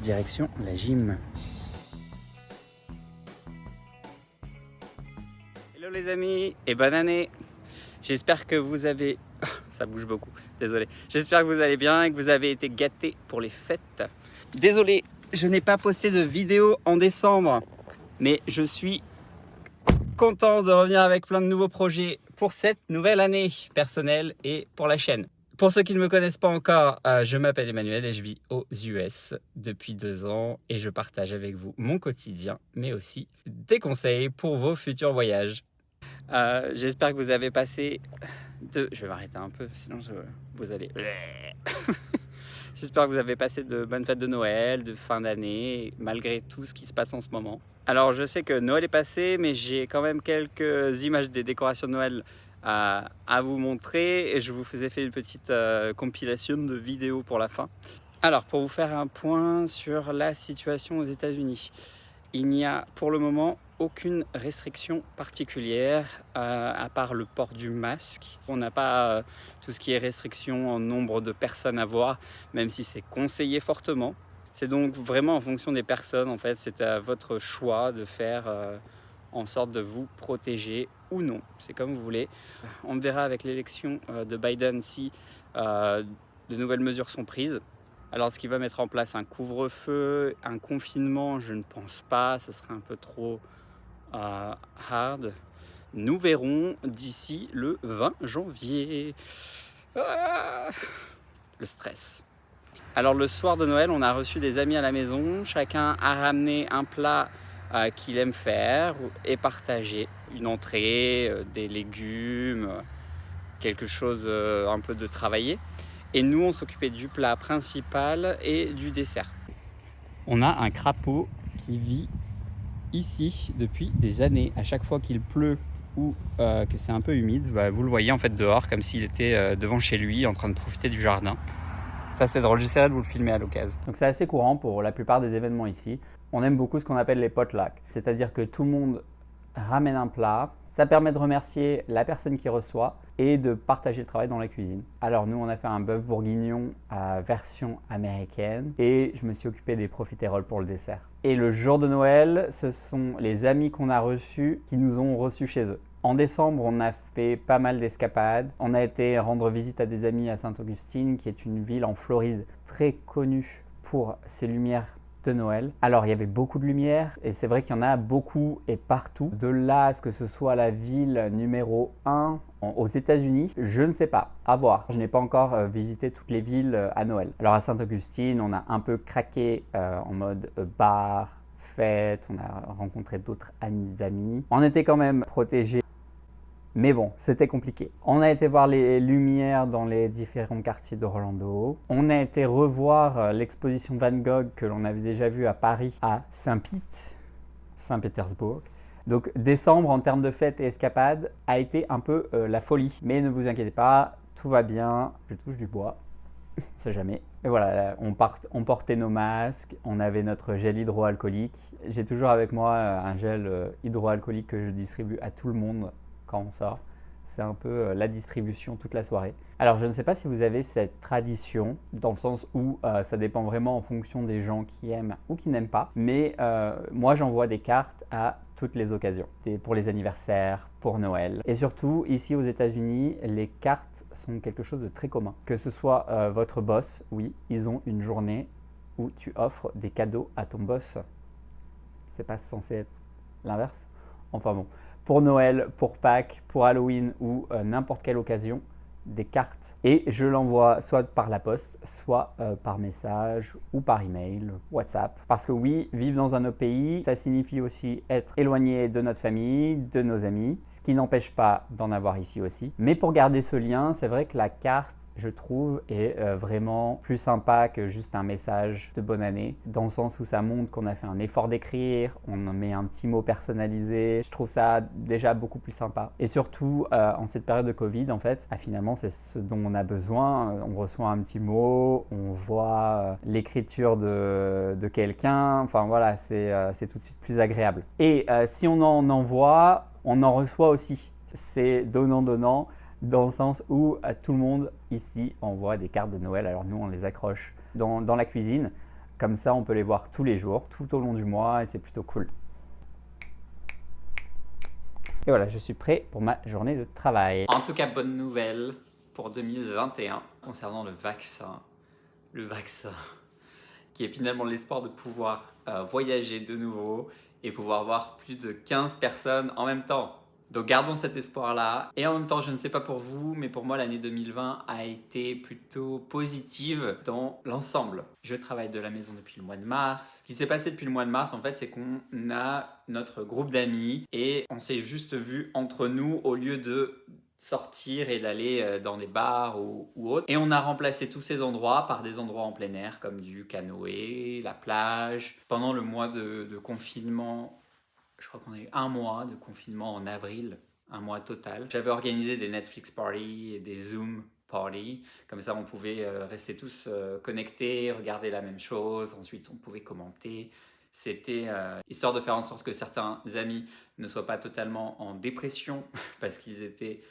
direction la gym. Hello les amis et bonne année. J'espère que vous avez... Ça bouge beaucoup, désolé. J'espère que vous allez bien et que vous avez été gâtés pour les fêtes. Désolé, je n'ai pas posté de vidéo en décembre, mais je suis content de revenir avec plein de nouveaux projets pour cette nouvelle année personnelle et pour la chaîne. Pour ceux qui ne me connaissent pas encore, je m'appelle Emmanuel et je vis aux US depuis 2 ans et je partage avec vous mon quotidien, mais aussi des conseils pour vos futurs voyages. J'espère que vous avez passé Je vais m'arrêter un peu, sinon vous allez... J'espère que vous avez passé de bonnes fêtes de Noël, de fin d'année, malgré tout ce qui se passe en ce moment. Alors je sais que Noël est passé, mais j'ai quand même quelques images des décorations de Noël à vous montrer. Et je vous ai fait une petite compilation de vidéos pour la fin. Alors pour vous faire un point sur la situation aux États-Unis, il n'y a pour le moment aucune restriction particulière à part le port du masque. On n'a pas tout ce qui est restriction en nombre de personnes à voir, même si c'est conseillé fortement. C'est donc vraiment en fonction des personnes, en fait, c'est à votre choix de faire en sorte de vous protéger ou non. C'est comme vous voulez. On verra avec l'élection de Biden si de nouvelles mesures sont prises. Alors, est-ce qu'il va mettre en place un couvre-feu, un confinement? Je ne pense pas, ce serait un peu trop hard. Nous verrons d'ici le 20 janvier. Le stress. Alors, le soir de Noël, on a reçu des amis à la maison. Chacun a ramené un plat qu'il aime faire et partager. Une entrée, des légumes, quelque chose un peu de travaillé. Et nous, on s'occupait du plat principal et du dessert. On a un crapaud qui vit ici depuis des années. À chaque fois qu'il pleut ou que c'est un peu humide, vous le voyez en fait dehors, comme s'il était devant chez lui, en train de profiter du jardin. Ça, c'est drôle. J'essaierai de vous le filmer à l'occasion. Donc c'est assez courant pour la plupart des événements ici. On aime beaucoup ce qu'on appelle les potlucks. C'est-à-dire que tout le monde ramène un plat. Ça permet de remercier la personne qui reçoit et de partager le travail dans la cuisine. Alors nous, on a fait un bœuf bourguignon à version américaine et je me suis occupé des profiteroles pour le dessert. Et le jour de Noël, ce sont les amis qu'on a reçus qui nous ont reçus chez eux. En décembre, on a fait pas mal d'escapades. On a été rendre visite à des amis à Saint-Augustine, qui est une ville en Floride très connue pour ses lumières de Noël. Alors il y avait beaucoup de lumière et c'est vrai qu'il y en a beaucoup et partout. De là à ce que ce soit la ville numéro 1 aux États-Unis, je ne sais pas, à voir. Je n'ai pas encore visité toutes les villes à Noël. Alors à Saint-Augustine, on a un peu craqué en mode bar, fête, on a rencontré d'autres amis d'amis. On était quand même protégés. Mais bon, c'était compliqué. On a été voir les lumières dans les différents quartiers d'Orlando. On a été revoir l'exposition Van Gogh que l'on avait déjà vue à Paris, à Saint-Pétersbourg. Donc décembre, en termes de fêtes et escapades, a été un peu la folie. Mais ne vous inquiétez pas, tout va bien. Je touche du bois, c'est jamais. Et voilà, on portait nos masques, on avait notre gel hydroalcoolique. J'ai toujours avec moi un gel hydroalcoolique que je distribue à tout le monde quand on sort. C'est un peu la distribution toute la soirée. Alors je ne sais pas si vous avez cette tradition, dans le sens où ça dépend vraiment en fonction des gens qui aiment ou qui n'aiment pas. Mais moi j'envoie des cartes à toutes les occasions. Pour les anniversaires, pour Noël. Et surtout, ici aux États-Unis, les cartes sont quelque chose de très commun. Que ce soit votre boss, oui, ils ont une journée où tu offres des cadeaux à ton boss. C'est pas censé être l'inverse? Enfin bon. Pour Noël, pour Pâques, pour Halloween ou n'importe quelle occasion, des cartes. Et je l'envoie soit par la poste, soit par message ou par email, WhatsApp. Parce que oui, vivre dans un autre pays, ça signifie aussi être éloigné de notre famille, de nos amis, ce qui n'empêche pas d'en avoir ici aussi. Mais pour garder ce lien, c'est vrai que la carte, je trouve, est vraiment plus sympa que juste un message de bonne année, dans le sens où ça montre qu'on a fait un effort d'écrire, on met un petit mot personnalisé. Je trouve ça déjà beaucoup plus sympa. Et surtout, en cette période de Covid, en fait, finalement, c'est ce dont on a besoin. On reçoit un petit mot, on voit l'écriture de quelqu'un. Enfin voilà, c'est tout de suite plus agréable. Et si on en envoie, on en reçoit aussi. C'est donnant-donnant. Dans le sens où tout le monde ici envoie des cartes de Noël. Alors nous, on les accroche dans la cuisine. Comme ça, on peut les voir tous les jours, tout au long du mois et c'est plutôt cool. Et voilà, je suis prêt pour ma journée de travail. En tout cas, bonne nouvelle pour 2021 concernant le vaccin. Le vaccin qui est finalement l'espoir de pouvoir voyager de nouveau et pouvoir voir plus de 15 personnes en même temps. Donc gardons cet espoir-là. Et en même temps, je ne sais pas pour vous, mais pour moi, l'année 2020 a été plutôt positive dans l'ensemble. Je travaille de la maison depuis le mois de mars. Ce qui s'est passé depuis le mois de mars, en fait, c'est qu'on a notre groupe d'amis et on s'est juste vu entre nous au lieu de sortir et d'aller dans des bars ou autres. Et on a remplacé tous ces endroits par des endroits en plein air comme du canoë, la plage. Pendant le mois de confinement, je crois qu'on a eu un mois de confinement en avril, un mois total. J'avais organisé des Netflix parties et des Zoom parties. Comme ça, on pouvait rester tous connectés, regarder la même chose. Ensuite, on pouvait commenter. C'était histoire de faire en sorte que certains amis ne soient pas totalement en dépression parce qu'ils étaient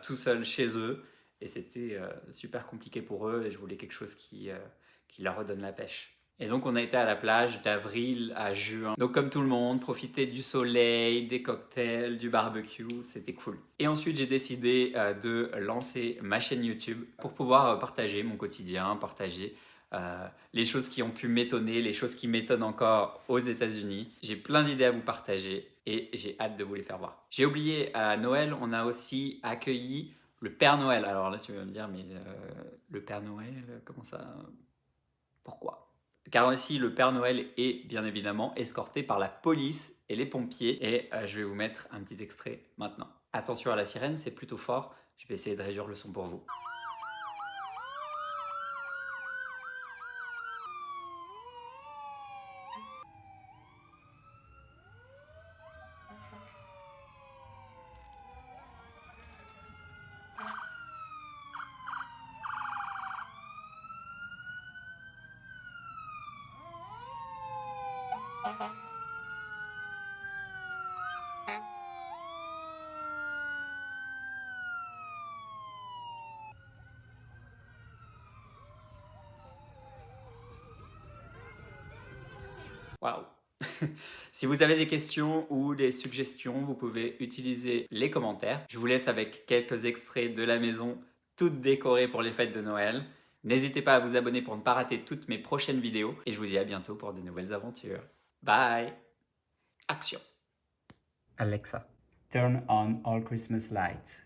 tout seuls chez eux. Et c'était super compliqué pour eux et je voulais quelque chose qui leur redonne la pêche. Et donc on a été à la plage d'avril à juin. Donc comme tout le monde, profiter du soleil, des cocktails, du barbecue, c'était cool. Et ensuite j'ai décidé de lancer ma chaîne YouTube pour pouvoir partager mon quotidien, partager les choses qui ont pu m'étonner, les choses qui m'étonnent encore aux États-Unis. J'ai plein d'idées à vous partager et j'ai hâte de vous les faire voir. J'ai oublié, à Noël, on a aussi accueilli le Père Noël. Alors là tu vas me dire, mais le Père Noël, comment ça? Pourquoi? Car ici, le Père Noël est bien évidemment escorté par la police et les pompiers. Et je vais vous mettre un petit extrait maintenant. Attention à la sirène, c'est plutôt fort. Je vais essayer de réduire le son pour vous. Waouh! Si vous avez des questions ou des suggestions, vous pouvez utiliser les commentaires. Je vous laisse avec quelques extraits de la maison, toute décorée pour les fêtes de Noël. N'hésitez pas à vous abonner pour ne pas rater toutes mes prochaines vidéos. Et je vous dis à bientôt pour de nouvelles aventures. Bye! Action! Alexa, turn on all Christmas lights.